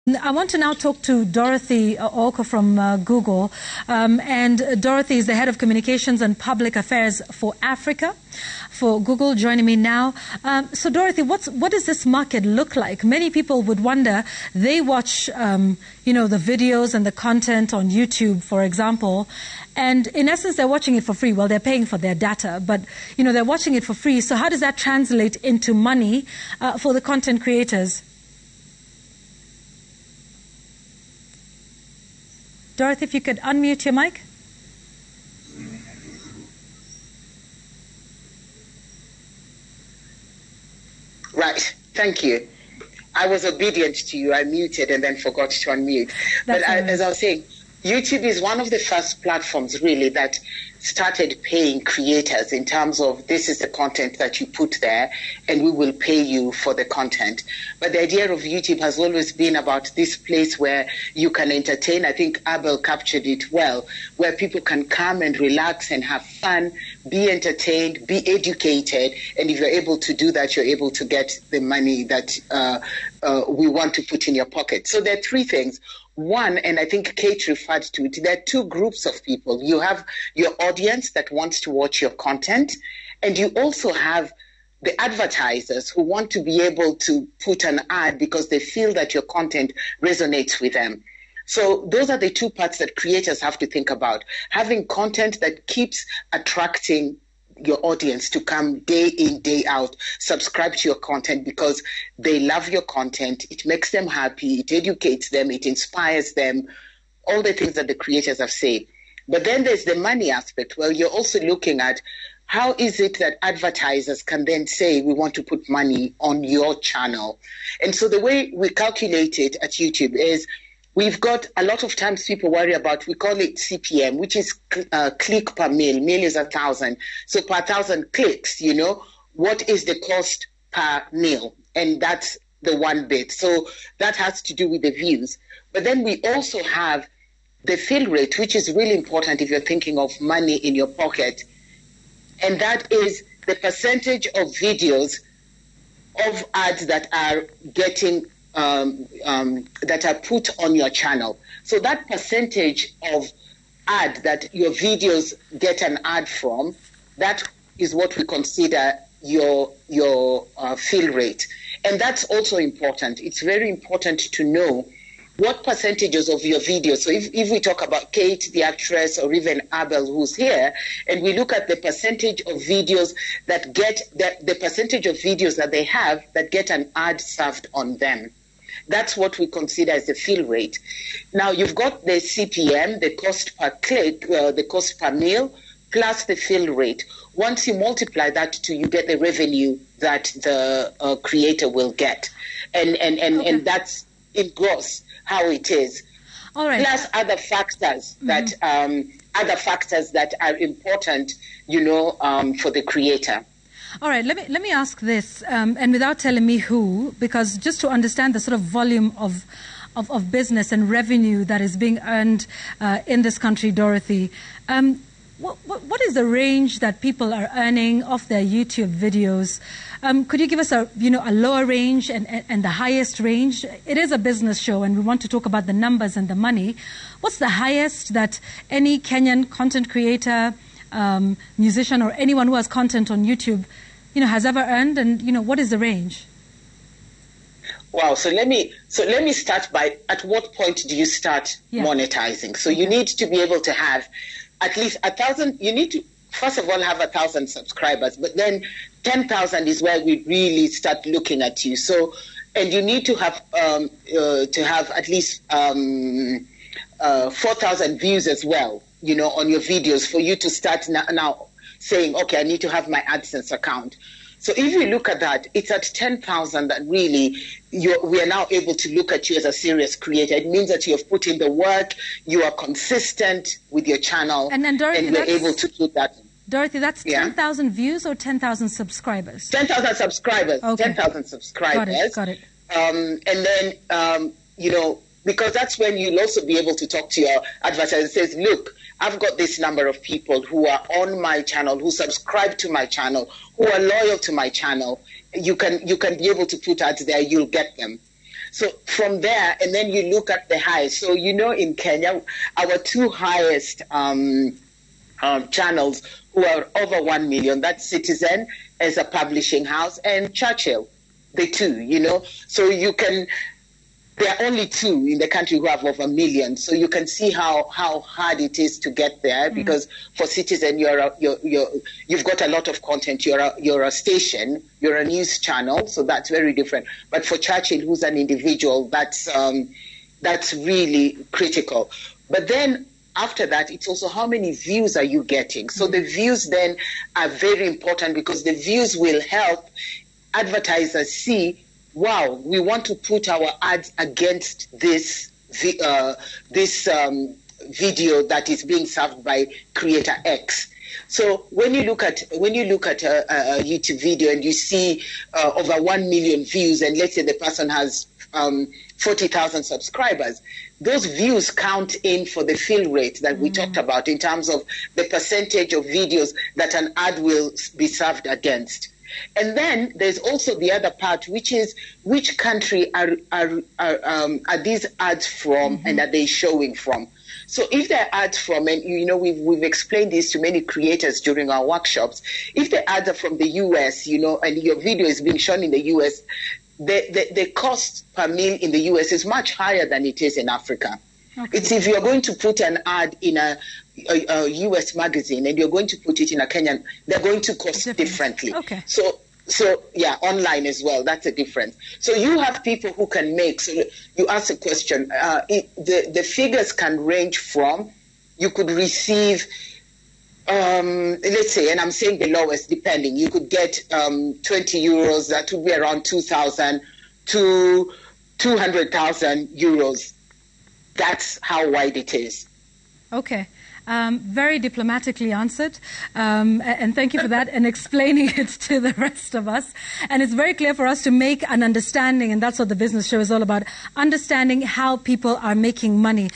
I want to now talk to Dorothy Oko from Google. And Dorothy is the Head of Communications and Public Affairs for Africa for Google, joining me now. So Dorothy, what does this market look like? Many people would wonder, they watch the videos and the content on YouTube, for example, and in essence they're watching it for free. Well, they're paying for their data, but they're watching it for free. So how does that translate into money for the content creators? Dorothy, if you could unmute your mic. Right. Thank you. I was obedient to you. I muted and then forgot to unmute. As I was saying, YouTube is one of the first platforms really that started paying creators in terms of this is the content that you put there and we will pay you for the content. But the idea of YouTube has always been about this place where you can entertain. I think Abel captured it well, where people can come and relax and have fun, be entertained, be educated. And if you're able to do that, you're able to get the money that we want to put in your pocket. So there are three things. One, and I think Kate referred to it, there are two groups of people. You have your audience that wants to watch your content, and you also have the advertisers who want to be able to put an ad because they feel that your content resonates with them. So those are the two parts that creators have to think about. Having content that keeps attracting your audience to come day in, day out, subscribe to your content because they love your content. It makes them happy. It educates them. It inspires them. All the things that the creators have said. But then there's the money aspect where you're also looking at how is it that advertisers can then say, we want to put money on your channel. And so the way we calculate it at YouTube is we've got a lot of times people worry about, we call it CPM, which is click per mil. Mil is 1,000. So per 1,000 clicks, what is the cost per mil? And that's the one bit. So that has to do with the views. But then we also have the fill rate, which is really important if you're thinking of money in your pocket. And that is the percentage of videos of ads that are getting that are put on your channel. So that percentage of ad that your videos get an ad from, that is what we consider your fill rate. And that's also important. It's very important to know what percentages of your videos. So if we talk about Kate, the actress, or even Abel, who's here, and we look at the percentage of videos that get, the percentage of videos that they have that get an ad served on them. That's what we consider as the fill rate. Now, you've got the CPM, the cost per click, the cost per mil, plus the fill rate. Once you multiply that to, you get the revenue that the creator will get. And that's in gross how it is. All right. Plus other factors that are important, for the creator. All right, let me ask this, and without telling me who, because just to understand the sort of volume of business and revenue that is being earned in this country, Dorothy, what is the range that people are earning off their YouTube videos? Could you give us a lower range and the highest range? It is a business show, and we want to talk about the numbers and the money. What's the highest that any Kenyan content creator, musician, or anyone who has content on YouTube, has ever earned, and what is the range? Wow. So let me start by, at what point do you start monetizing? So you need to be able to have at least 1,000. You need to first of all have 1,000 subscribers, but then 10,000 is where we really start looking at you. So, and you need to have at least 4,000 views as well, on your videos for you to start now saying, okay, I need to have my AdSense account. So if you look at that, it's at 10,000 that really we are now able to look at you as a serious creator. It means that you have put in the work, you are consistent with your channel, and Dorothy, we're able to do that. Dorothy, that's 10,000 views or 10,000 subscribers? 10,000 subscribers. Okay. 10,000 subscribers. Got it. And then, because that's when you'll also be able to talk to your advertiser and says, look, I've got this number of people who are on my channel, who subscribe to my channel, who are loyal to my channel. You can be able to put ads there, you'll get them. So from there, and then you look at the highest. So, in Kenya, our two highest channels who are over 1 million, that's Citizen as a publishing house and Churchill, the two, So there are only two in the country who have over 1 million. So you can see how hard it is to get there, because for Citizen, you've got a lot of content. You're a station, you're a news channel, so that's very different. But for Churchill, who's an individual, that's really critical. But then after that, it's also how many views are you getting. So the views then are very important, because the views will help advertisers see, wow, we want to put our ads against this video that is being served by creator X. So when you look at a YouTube video and you see over 1 million views, and let's say the person has 40,000 subscribers, those views count in for the fill rate that we talked about in terms of the percentage of videos that an ad will be served against. And then there's also the other part, which is which country are these ads from, and are they showing from? So if they're ads from, and we've explained this to many creators during our workshops, if the ads are from the US, and your video is being shown in the US, the cost per mil in the US is much higher than it is in Africa. Okay. It's if you're going to put an ad in a US magazine and you're going to put it in a Kenyan, they're going to cost differently. Okay. So yeah, online as well, that's a difference. So you have people who can make, so you ask a question, the figures can range from, you could receive, let's say, and I'm saying the lowest, depending, you could get 20 euros, that would be around 2,000 to 200,000 euros. That's how wide it is. Okay. Very diplomatically answered, and thank you for that and explaining it to the rest of us. And it's very clear for us to make an understanding, and that's what the business show is all about, understanding how people are making money.